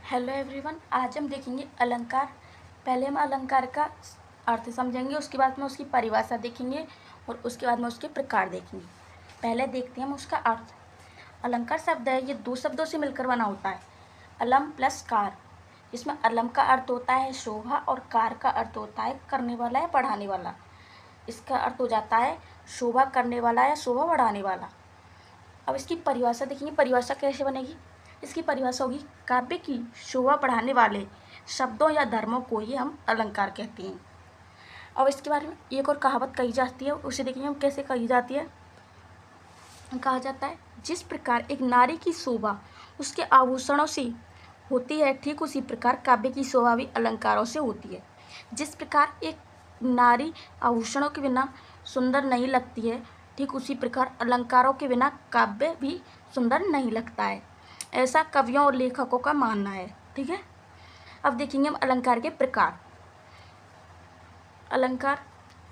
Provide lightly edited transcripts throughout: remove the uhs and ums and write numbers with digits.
Hello everyone, आज हम देखेंगे अलंकार। पहले हम अलंकार का अर्थ समझेंगे, उसके बाद में उसकी परिभाषा देखेंगे और उसके बाद में उसके प्रकार देखेंगे। पहले देखते हैं हम उसका अर्थ। अलंकार शब्द है, ये दो शब्दों से मिलकर बना होता है, अलम प्लस कार। इसमें अलम का अर्थ होता है शोभा और कार का अर्थ होता है करने वाला या बढ़ाने वाला। इसका अर्थ हो जाता है शोभा करने वाला या शोभा बढ़ाने वाला। अब इसकी परिभाषा देखेंगे, परिभाषा कैसे बनेगी। इसकी परिभाषा होगी, काव्य की शोभा बढ़ाने वाले शब्दों या धर्मों को ही हम अलंकार कहते हैं। अब इसके बारे में एक और कहावत कही जाती है, उसे देखेंगे हम कैसे कही जाती है। कहा जाता है, जिस प्रकार एक नारी की शोभा उसके आभूषणों से होती है, ठीक उसी प्रकार काव्य की शोभा भी अलंकारों से होती है। जिस प्रकार एक नारी आभूषणों के बिना सुंदर नहीं लगती है, ठीक उसी प्रकार अलंकारों के बिना काव्य भी सुंदर नहीं लगता है। ऐसा कवियों और लेखकों का मानना है। ठीक है, अब देखेंगे हम अलंकार के प्रकार। अलंकार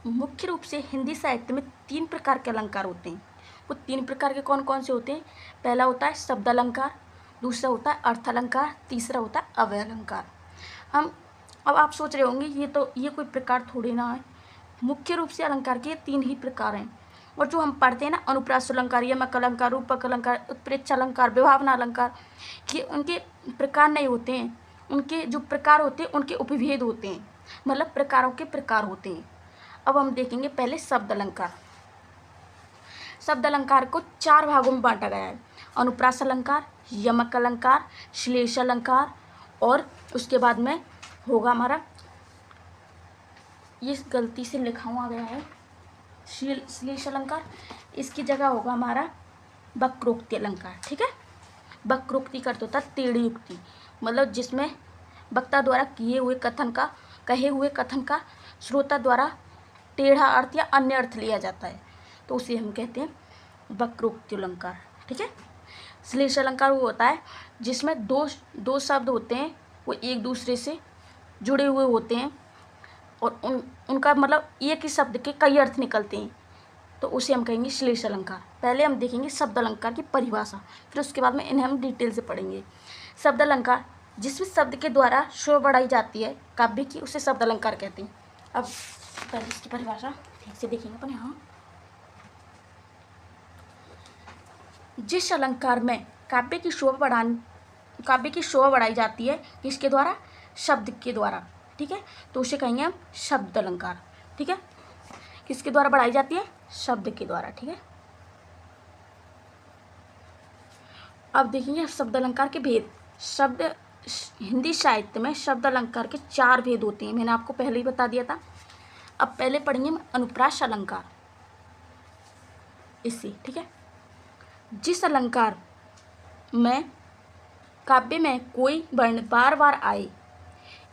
मुख्य रूप से हिंदी साहित्य में 3 प्रकार के अलंकार होते हैं। वो 3 प्रकार के कौन कौन से होते हैं? पहला होता है शब्द अलंकार, दूसरा होता है अर्थ अलंकार, तीसरा होता है अवय अलंकार। अब आप सोच रहे होंगे ये कोई प्रकार थोड़ी ना है। मुख्य रूप से अलंकार के 3 ही प्रकार हैं, और जो हम पढ़ते हैं ना, अनुप्रास अलंकार, यमक अलंकार, रूपक अलंकार, उत्प्रेक्षा अलंकार, विभावना अलंकार, ये उनके प्रकार नहीं होते हैं। उनके जो प्रकार होते हैं उनके उपभेद होते हैं, मतलब प्रकारों के प्रकार होते हैं। अब हम देखेंगे पहले शब्द अलंकार। शब्द अलंकार को 4 भागों में बांटा गया है, अनुप्रास अलंकार, यमक अलंकार, श्लेष अलंकार, और उसके बाद में होगा हमारा, ये गलती से लिखा हुआ गया है श्लेष अलंकार, इसकी जगह होगा हमारा वक्रोक्ति अलंकार। ठीक है, वक्रोक्ति का अर्थ होता है टेढ़ी युक्ति, मतलब जिसमें वक्ता द्वारा कहे हुए कथन का श्रोता द्वारा टेढ़ा अर्थ या अन्य अर्थ लिया जाता है, तो उसे हम कहते हैं वक्रोक्ति अलंकार। ठीक है, श्लेष अलंकार वो होता है जिसमें दो शब्द होते हैं, वो एक दूसरे से जुड़े हुए होते हैं और उनका मतलब एक ही शब्द के कई अर्थ निकलते हैं, तो उसे हम कहेंगे श्लेष अलंकार। पहले हम देखेंगे शब्द अलंकार की परिभाषा, फिर उसके बाद में इन्हें हम डिटेल से पढ़ेंगे। शब्द अलंकार जिसमें शब्द के द्वारा शोभा बढ़ाई जाती है काव्य की, उसे शब्द अलंकार कहते हैं। अब पहले इसकी परिभाषा ठीक से देखेंगे अपन यहाँ। जिस अलंकार में काव्य की शोभा बढ़ाई जाती है, किसके द्वारा? शब्द के द्वारा। ठीक है, तो उसे कहेंगे हम शब्द अलंकार। ठीक है, किसके द्वारा बढ़ाई जाती है? शब्द के द्वारा। ठीक है, अब देखेंगे शब्द अलंकार के भेद। हिंदी साहित्य में शब्द अलंकार के 4 भेद होते हैं, मैंने आपको पहले ही बता दिया था। अब पहले पढ़ेंगे हम अनुप्रास अलंकार इससे। ठीक है, जिस अलंकार में काव्य में कोई वर्ण बार बार आए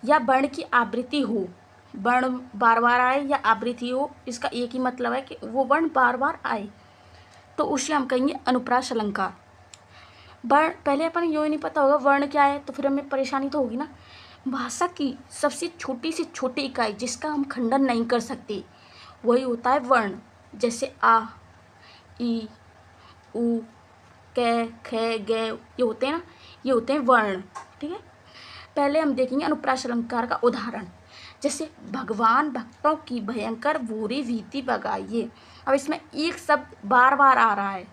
या वर्ण की आवृत्ति हो, वर्ण बार बार आए या आवृत्ति हो, इसका एक ही मतलब है कि वो वर्ण बार बार आए, तो उसे हम कहेंगे अनुप्रास अलंकार। वर्ण पहले अपन यो ही नहीं पता होगा वर्ण क्या है, तो फिर हमें परेशानी तो होगी ना। भाषा की सबसे छोटी से छोटी इकाई जिसका हम खंडन नहीं कर सकते, वही होता है वर्ण। जैसे आ, ई, उ, कै, खे, गे, ये होते हैं ना, ये होते हैं वर्ण। ठीक है, पहले हम देखेंगे अनुप्रास अलंकार का उदाहरण। जैसे भगवान भक्तों की भयंकर बुरी भीति भगाइए। अब इसमें एक शब्द बार बार आ रहा है,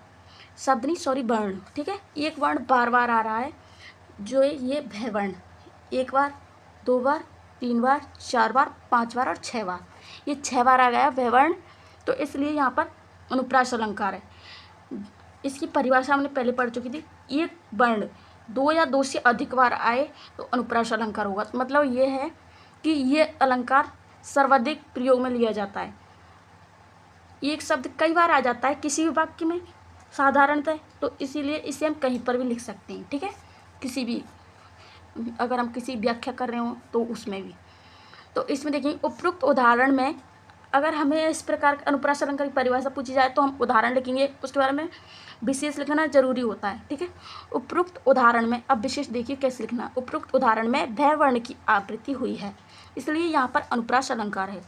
शब्द नहीं सॉरी वर्ण। ठीक है, एक वर्ण बार बार आ रहा है, जो ये भय वर्ण, 1 बार, 2 बार, 3 बार, 4 बार, 5 बार और 6 बार, ये 6 बार आ गया भय वर्ण, तो इसलिए यहाँ पर अनुप्रास अलंकार है। इसकी परिभाषा हमने पहले पढ़ चुकी थी। एक वर्ण 2 या 2 से अधिक बार आए तो अनुप्रास अलंकार होगा। तो मतलब ये है कि ये अलंकार सर्वाधिक प्रयोग में लिया जाता है। एक शब्द कई बार आ जाता है किसी भी वाक्य में साधारणतः, तो इसीलिए इसे हम कहीं पर भी लिख सकते हैं। ठीक है, किसी भी, अगर हम किसी व्याख्या कर रहे हो तो उसमें भी। तो इसमें देखिए उपरोक्त उदाहरण में, अगर हमें इस प्रकार के अनुप्रास अलंकार की परिभाषा पूछी जाए तो हम उदाहरण लिखेंगे, उसके बारे में विशेष लिखना जरूरी होता है। ठीक है, उपरोक्त उदाहरण में, अब विशेष देखिए कैसे लिखना। उपरोक्त उदाहरण में भय वर्ण की आवृत्ति हुई है, इसलिए यहाँ पर अनुप्रास अलंकार है।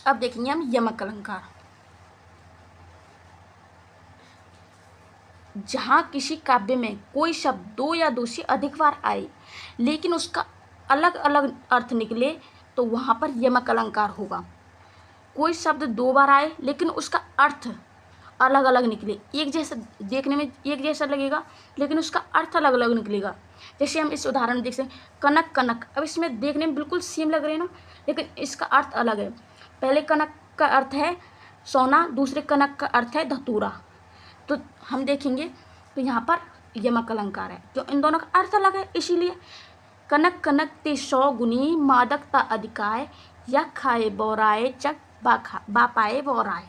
अब देखेंगे हम यमक अलंकार। जहाँ किसी काव्य में कोई शब्द दो या दो से अधिक बार आए लेकिन उसका अलग अलग अर्थ निकले तो वहाँ पर यमक अलंकार होगा। कोई शब्द दो बार आए लेकिन उसका अर्थ अलग अलग निकले, एक जैसा देखने में एक जैसा लगेगा लेकिन उसका अर्थ अलग अलग निकलेगा। जैसे हम इस उदाहरण में देख सकते हैं, कनक कनक। अब इसमें देखने में बिल्कुल सेम लग रहे हैं ना, लेकिन इसका अर्थ अलग है। पहले कनक का अर्थ है सोना, दूसरे कनक का अर्थ है धतूरा। तो हम देखेंगे तो यहाँ पर यमक अलंकार है, जो इन दोनों का अर्थ अलग है। इसीलिए कनक कनक ते 100 गुनी मादकता अधिकाय, या खाए बोराए चक बा पाए बोराए।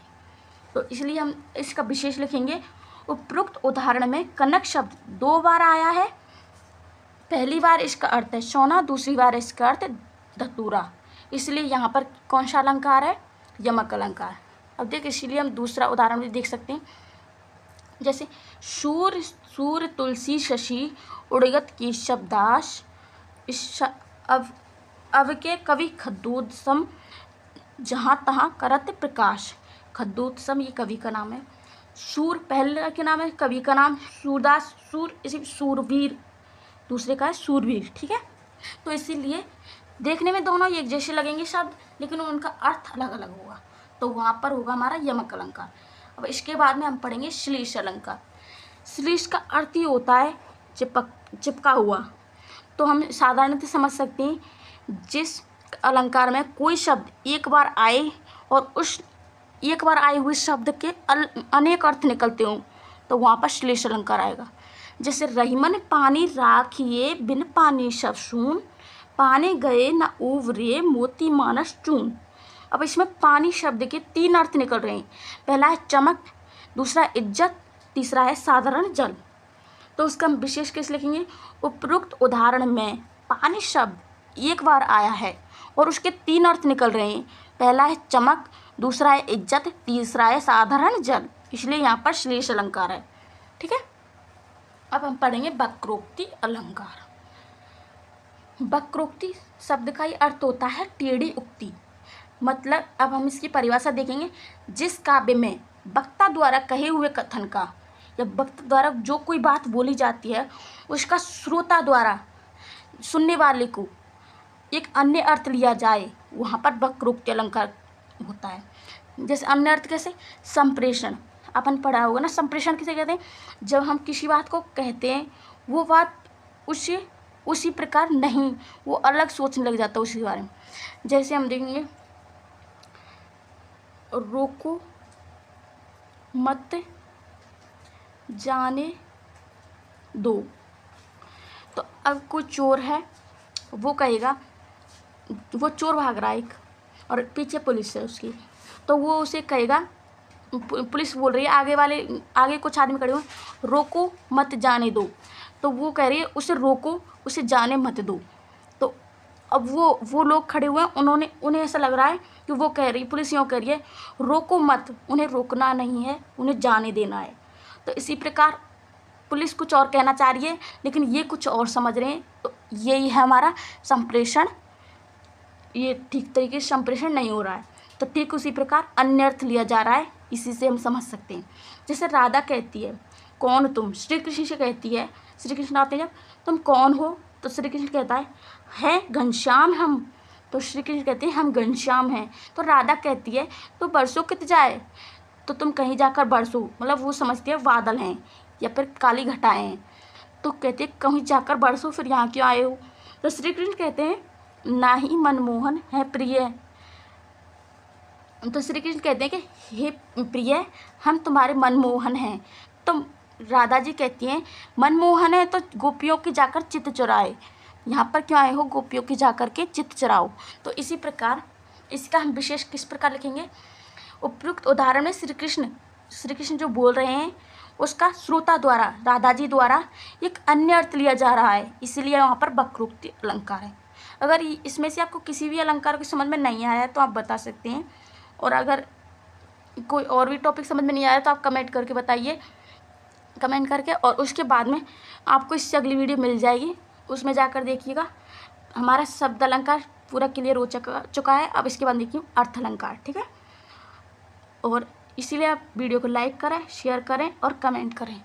तो इसलिए हम इसका विशेष लिखेंगे। उपरोक्त उदाहरण में कनक शब्द 2 बार आया है। पहली बार इसका अर्थ है सोना, दूसरी बार इसका अर्थ धतूरा। इसलिए यहाँ पर कौन सा अलंकार है? यमक अलंकार। अब देख, इसीलिए हम दूसरा उदाहरण भी देख सकते हैं। जैसे सूर्य सूर्य तुलसी शशि उड़गत की शब्दाश, अब के कवि खद्दूत सम जहाँ तहाँ करत प्रकाश। खद्दूत सम ये कवि का नाम है। सूर पहले के नाम है, कवि का नाम सूरदास। सूर इसी सूरवीर, दूसरे का है सूरवीर। ठीक है, तो इसीलिए देखने में दोनों एक जैसे लगेंगे शब्द, लेकिन उनका अर्थ अलग अलग होगा। तो वहाँ पर होगा हमारा यमक अलंकार। अब इसके बाद में हम पढ़ेंगे श्लीष अलंकार। श्लीष का अर्थ ही होता है चिपका हुआ। तो हम साधारणतः समझ सकते हैं, जिस अलंकार में कोई शब्द एक बार आए और उस एक बार आए हुए शब्द के अनेक अर्थ निकलते हों, तो वहाँ पर श्लेष अलंकार आएगा। जैसे रहीमन पानी राखिए बिन पानी सब सून, पाने गए न उवरे मोती मानस चून। अब इसमें पानी शब्द के 3 अर्थ निकल रहे हैं। पहला है चमक, दूसरा इज्जत, तीसरा है साधारण जल। तो उसका हम विशेष कैसे लिखेंगे? उपरोक्त उदाहरण में पानी शब्द एक बार आया है और उसके 3 अर्थ निकल रहे हैं। पहला है चमक, दूसरा है इज्जत, तीसरा है साधारण जल। इसलिए यहाँ पर श्लेष अलंकार है। ठीक है, अब हम पढ़ेंगे वक्रोक्ति अलंकार। वक्रोक्ति शब्द का ही अर्थ होता है टेढ़ी उक्ति। मतलब अब हम इसकी परिभाषा देखेंगे। जिस काव्य में वक्ता द्वारा कहे हुए कथन का या वक्ता द्वारा जो कोई बात बोली जाती है, उसका श्रोता द्वारा सुनने वाले को एक अन्य अर्थ लिया जाए, वहाँ पर वक्रोक्ति अलंकार होता है। जैसे अन्य अर्थ कैसे? संप्रेषण, अपन पढ़ा होगा ना, संप्रेषण किसे कहते हैं? जब हम किसी बात को कहते हैं, वो बात उसी प्रकार नहीं, वो अलग सोचने लग जाता है उसी बारे में। जैसे हम देखेंगे, रोको मत जाने दो। तो अब कोई चोर है, वो कहेगा, वो चोर भाग रहा है एक, और पीछे पुलिस है उसकी, तो वो उसे कहेगा, पुलिस बोल रही है, आगे कुछ आदमी खड़े हुए, रोको मत जाने दो। तो वो कह रही है उसे रोको, उसे जाने मत दो। तो अब वो लोग खड़े हुए हैं, उन्हें ऐसा लग रहा है कि वो कह रही, पुलिस यूँ कह रही है रोको मत, उन्हें रोकना नहीं है, उन्हें जाने देना है। तो इसी प्रकार पुलिस कुछ और कहना चाह रही है, लेकिन ये कुछ और समझ रहे हैं। तो यही है हमारा संप्रेषण। ये ठीक तरीके से संप्रेषण नहीं हो रहा है। तो ठीक उसी प्रकार अन्य अर्थ लिया जा रहा है, इसी से हम समझ सकते हैं। जैसे राधा कहती है कौन तुम, श्री कृष्ण से कहती है, श्री कृष्ण आते हैं जब, तुम कौन हो? तो श्री कृष्ण कहता है घनश्याम हम। तो श्री कृष्ण कहते हैं हम घनश्याम हैं। तो राधा कहती है तो बरसों कित जाए, तो तुम कहीं जाकर बरसो, मतलब वो समझती है बादल हैं या फिर काली घटाएं हैं। तो कहते हैं कहीं जाकर बरसो, फिर यहाँ क्यों आए हो? तो श्री कृष्ण कहते हैं ना ही मनमोहन है प्रिय। तो श्री कृष्ण कहते हैं कि हे प्रिय, हम तुम्हारे मनमोहन हैं। तो राधा जी कहती हैं मनमोहन है तो गोपियों की जाकर चित्त चुराए, यहाँ पर क्यों आए हो? गोपियों की जाकर के चित्त चुराओ। तो इसी प्रकार इसका हम विशेष किस प्रकार लिखेंगे? उपयुक्त उदाहरण में श्री कृष्ण जो बोल रहे हैं, उसका श्रोता द्वारा, राधा जी द्वारा एक अन्य अर्थ लिया जा रहा है, इसीलिए वहाँ पर वक्रोक्ति अलंकार है। अगर इसमें से आपको किसी भी अलंकार को समझ में नहीं आया तो आप बता सकते हैं, और अगर कोई और भी टॉपिक समझ में नहीं आया तो आप कमेंट करके बताइए, कमेंट करके। और उसके बाद में आपको इससे अगली वीडियो मिल जाएगी, उसमें जाकर देखिएगा। हमारा शब्द अलंकार पूरा क्लियर हो चुका है। अब इसके बाद देखिए अर्थ अलंकार। ठीक है, और इसीलिए आप वीडियो को लाइक करें, शेयर करें और कमेंट करें।